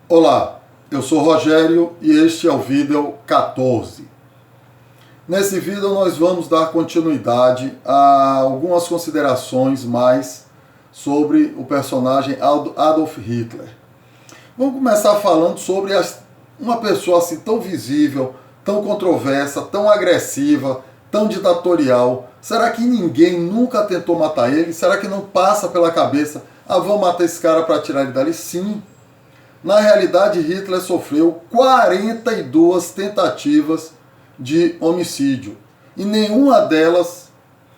Olá, eu sou Rogério e este é o vídeo 14. Nesse vídeo nós vamos dar continuidade a algumas considerações mais sobre o personagem Adolf Hitler. Vamos começar falando sobre uma pessoa assim tão visível, tão controversa, tão agressiva, tão ditatorial. Será que ninguém nunca tentou matar ele? Será que não passa pela cabeça, vamos matar esse cara para tirar ele dali? Sim. Na realidade, Hitler sofreu 42 tentativas de homicídio e nenhuma delas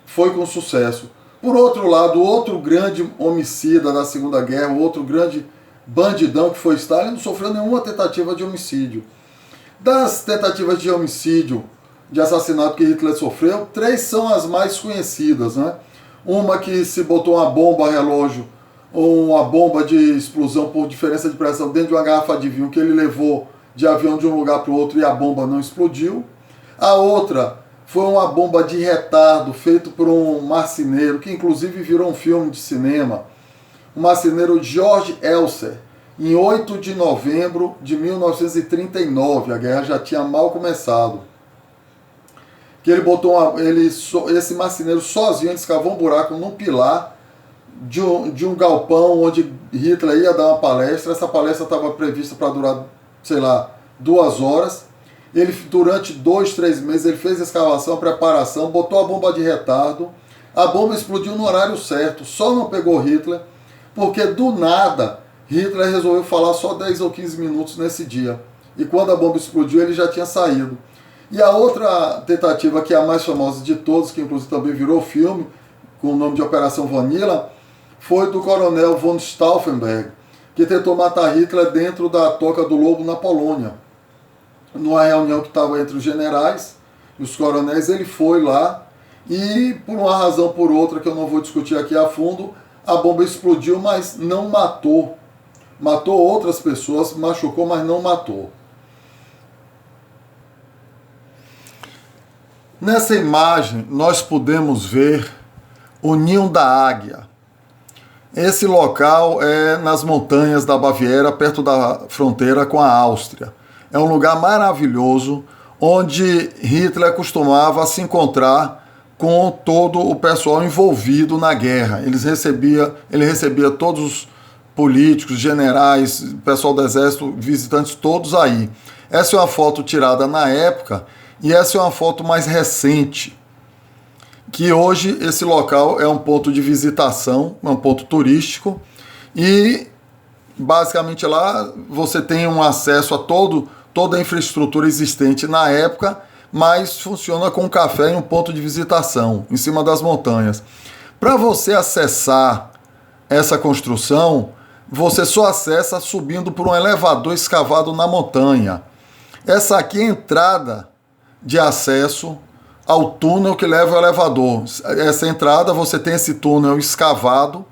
foi com sucesso. Por outro lado, outro grande homicida da Segunda Guerra, outro grande bandidão que foi Stalin, não sofreu nenhuma tentativa de homicídio. Das tentativas de homicídio, de assassinato que Hitler sofreu, 3 são as mais conhecidas, né? Uma que se botou uma bomba relógio ou uma bomba de explosão por diferença de pressão dentro de uma garrafa de vinho que ele levou de avião de um lugar para o outro e a bomba não explodiu. A outra foi uma bomba de retardo feito por um marceneiro, que inclusive virou um filme de cinema, o marceneiro George Elser, em 8 de novembro de 1939, a guerra já tinha mal começado. Que ele botou esse marceneiro sozinho, ele escavou um buraco num pilar de um galpão onde Hitler ia dar uma palestra. Essa palestra estava prevista para durar, 2 horas. Ele, durante 2, 3 meses, ele fez a escavação, a preparação, botou a bomba de retardo. A bomba explodiu no horário certo, só não pegou Hitler, porque do nada Hitler resolveu falar só 10 ou 15 minutos nesse dia. E quando a bomba explodiu, ele já tinha saído. E a outra tentativa, que é a mais famosa de todos, que inclusive também virou filme, com o nome de Operação Vanilla, foi do coronel von Stauffenberg, que tentou matar Hitler dentro da Toca do Lobo, na Polônia. Numa reunião que estava entre os generais e os coronéis, ele foi lá e, por uma razão ou por outra, que eu não vou discutir aqui a fundo, a bomba explodiu, mas não matou. Matou outras pessoas, machucou, mas não matou. Nessa imagem, nós podemos ver o Ninho da Águia. Esse local é nas montanhas da Baviera, perto da fronteira com a Áustria. É um lugar maravilhoso, onde Hitler costumava se encontrar com todo o pessoal envolvido na guerra. Ele recebia todos os políticos, generais, pessoal do exército, visitantes, todos aí. Essa é uma foto tirada na época, e essa é uma foto mais recente, que hoje esse local é um ponto de visitação, é um ponto turístico, e basicamente lá você tem um acesso a toda a infraestrutura existente na época, mas funciona com um café e um ponto de visitação em cima das montanhas. Para você acessar essa construção, você só acessa subindo por um elevador escavado na montanha. Essa aqui é a entrada de acesso ao túnel que leva ao elevador. Essa entrada, você tem esse túnel escavado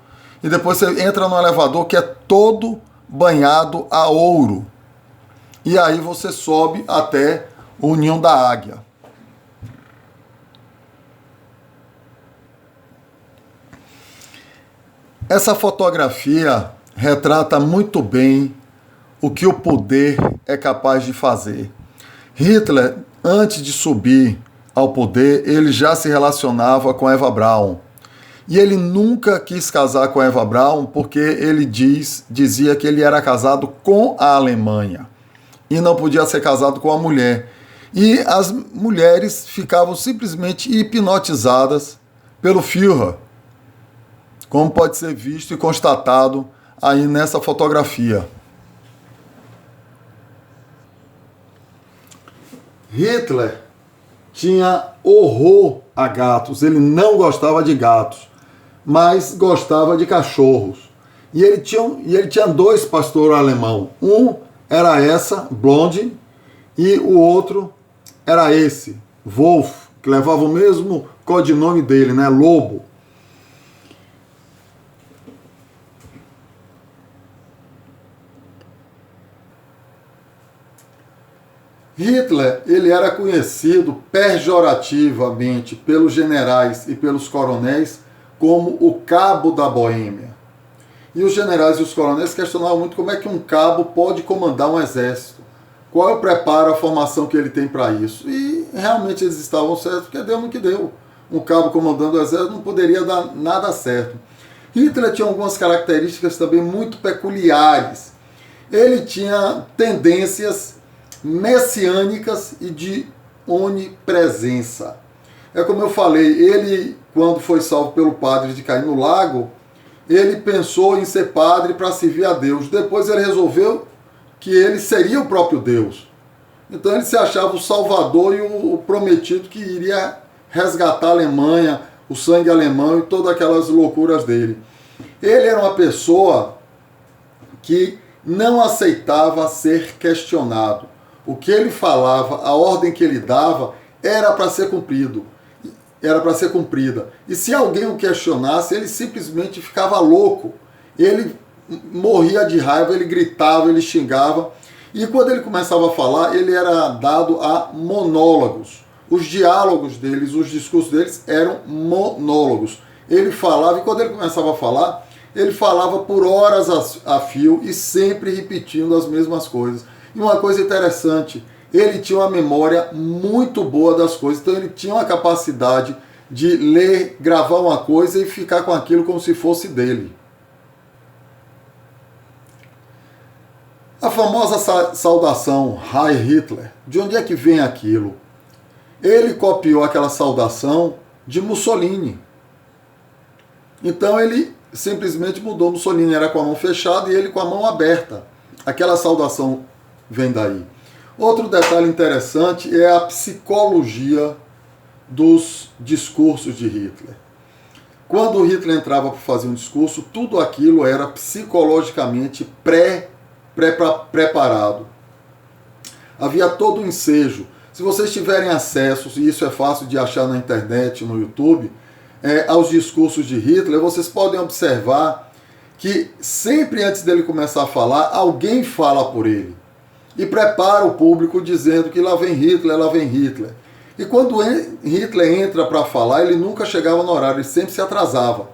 e depois você entra no elevador que é todo banhado a ouro. E aí você sobe até o Ninho da Águia. Essa fotografia retrata muito bem o que o poder é capaz de fazer. Hitler, antes de subir ao poder, ele já se relacionava com Eva Braun. E ele nunca quis casar com Eva Braun porque ele dizia que ele era casado com a Alemanha e não podia ser casado com a mulher. E as mulheres ficavam simplesmente hipnotizadas pelo Führer, como pode ser visto e constatado aí nessa fotografia. Hitler tinha horror a gatos, ele não gostava de gatos, mas gostava de cachorros. E ele tinha 2 pastores alemão. Um era essa, Blonde, e o outro era esse, Wolf, que levava o mesmo codinome dele, né, Lobo. Hitler, ele era conhecido pejorativamente pelos generais e pelos coronéis como o Cabo da Boêmia. E os generais e os coronéis questionavam muito como é que um cabo pode comandar um exército. Qual é o preparo, a formação que ele tem para isso? E realmente eles estavam certos, porque deu no que deu. Um cabo comandando o exército não poderia dar nada certo. Hitler tinha algumas características também muito peculiares. Ele tinha tendências messiânicas e de onipresença. É como eu falei, ele, quando foi salvo pelo padre de cair no lago, ele pensou em ser padre para servir a Deus. Depois ele resolveu que ele seria o próprio Deus. Então ele se achava o salvador e o prometido que iria resgatar a Alemanha, o sangue alemão e todas aquelas loucuras dele. Ele era uma pessoa que não aceitava ser questionado. O que ele falava, a ordem que ele dava, era para ser cumprido. Era para ser cumprida. E se alguém o questionasse, ele simplesmente ficava louco. Ele morria de raiva, ele gritava, ele xingava. E quando ele começava a falar, ele era dado a monólogos. Os diálogos deles, os discursos deles eram monólogos. Ele falava, e quando ele começava a falar, ele falava por horas a fio e sempre repetindo as mesmas coisas. E uma coisa interessante, ele tinha uma memória muito boa das coisas, então ele tinha uma capacidade de ler, gravar uma coisa e ficar com aquilo como se fosse dele. A famosa saudação Heil Hitler, de onde é que vem aquilo? Ele copiou aquela saudação de Mussolini. Então ele simplesmente mudou. Mussolini era com a mão fechada e ele com a mão aberta. Aquela saudação vem daí. Outro detalhe interessante é a psicologia dos discursos de Hitler. Quando Hitler entrava para fazer um discurso, tudo aquilo era psicologicamente preparado. Havia todo um ensejo. Se vocês tiverem acesso, e isso é fácil de achar na internet, no YouTube, aos discursos de Hitler, vocês podem observar que sempre antes dele começar a falar, alguém fala por ele. E prepara o público dizendo que lá vem Hitler, lá vem Hitler. E quando Hitler entra para falar, ele nunca chegava no horário, ele sempre se atrasava.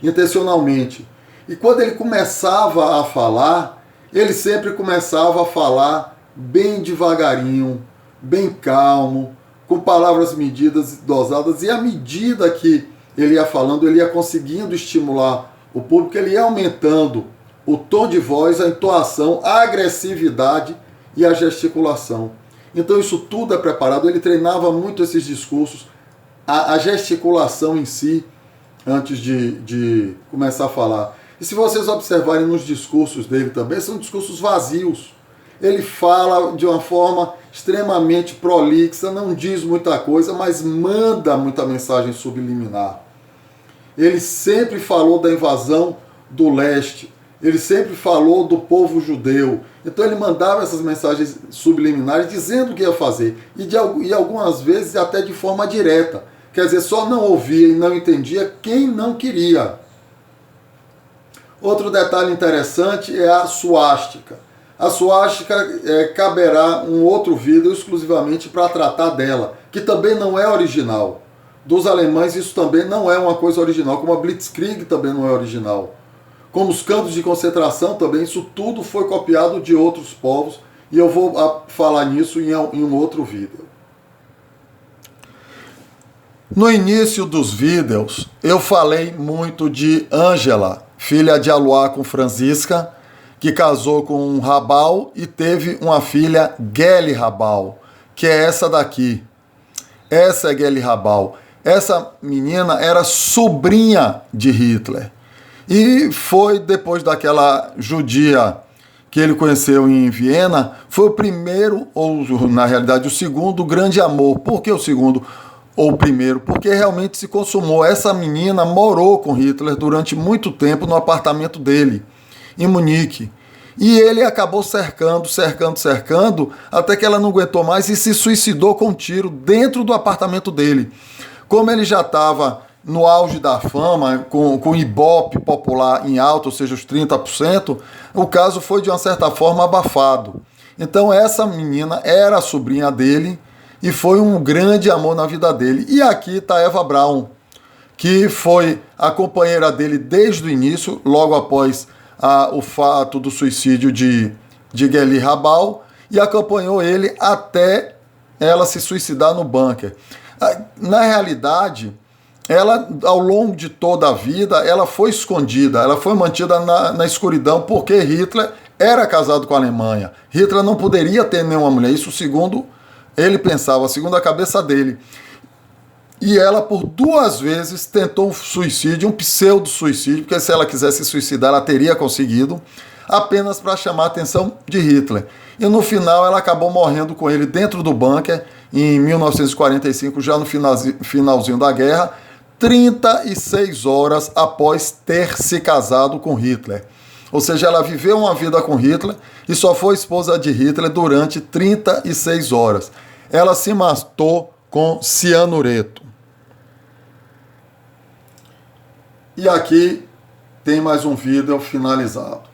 Intencionalmente. E quando ele começava a falar, ele sempre começava a falar bem devagarinho, bem calmo, com palavras medidas, dosadas, e à medida que ele ia falando, ele ia conseguindo estimular o público, ele ia aumentando o tom de voz, a entoação, a agressividade e a gesticulação. Então isso tudo é preparado, ele treinava muito esses discursos, a gesticulação em si, antes de começar a falar. E se vocês observarem nos discursos dele também, são discursos vazios. Ele fala de uma forma extremamente prolixa, não diz muita coisa, mas manda muita mensagem subliminar. Ele sempre falou da invasão do leste, ele sempre falou do povo judeu. Então ele mandava essas mensagens subliminares dizendo o que ia fazer. E algumas vezes até de forma direta. Quer dizer, só não ouvia e não entendia quem não queria. Outro detalhe interessante é a suástica. A suástica caberá um outro vídeo exclusivamente para tratar dela, que também não é original. Dos alemães isso também não é uma coisa original, como a Blitzkrieg também não é original. Como os campos de concentração também, isso tudo foi copiado de outros povos, e eu vou falar nisso em um outro vídeo. No início dos vídeos, eu falei muito de Ângela, filha de Alois com Franziska, que casou com um Rabal e teve uma filha, Geli Rabal, que é essa daqui. Essa é Geli Rabal. Essa menina era sobrinha de Hitler. E foi depois daquela judia que ele conheceu em Viena, foi o primeiro, ou na realidade o segundo, grande amor. Por que o segundo ou o primeiro? Porque realmente se consumou. Essa menina morou com Hitler durante muito tempo no apartamento dele, em Munique. E ele acabou cercando, até que ela não aguentou mais e se suicidou com um tiro dentro do apartamento dele. Como ele já estava no auge da fama, com o Ibope popular em alta, ou seja, os 30%, o caso foi de uma certa forma abafado. Então essa menina era a sobrinha dele e foi um grande amor na vida dele. E aqui está Eva Braun, que foi a companheira dele desde o início, logo após o fato do suicídio de Geli Rabaul, e acompanhou ele até ela se suicidar no bunker. Na realidade, ela, ao longo de toda a vida, ela foi escondida, ela foi mantida na escuridão, porque Hitler era casado com a Alemanha. Hitler não poderia ter nenhuma mulher, isso segundo ele pensava, segundo a cabeça dele. E ela, por 2 vezes, tentou um suicídio, um pseudo-suicídio, porque se ela quisesse se suicidar, ela teria conseguido, apenas para chamar a atenção de Hitler. E no final, ela acabou morrendo com ele dentro do bunker, em 1945, já no finalzinho da guerra, 36 horas após ter se casado com Hitler. Ou seja, ela viveu uma vida com Hitler e só foi esposa de Hitler durante 36 horas. Ela se matou com cianureto. E aqui tem mais um vídeo finalizado.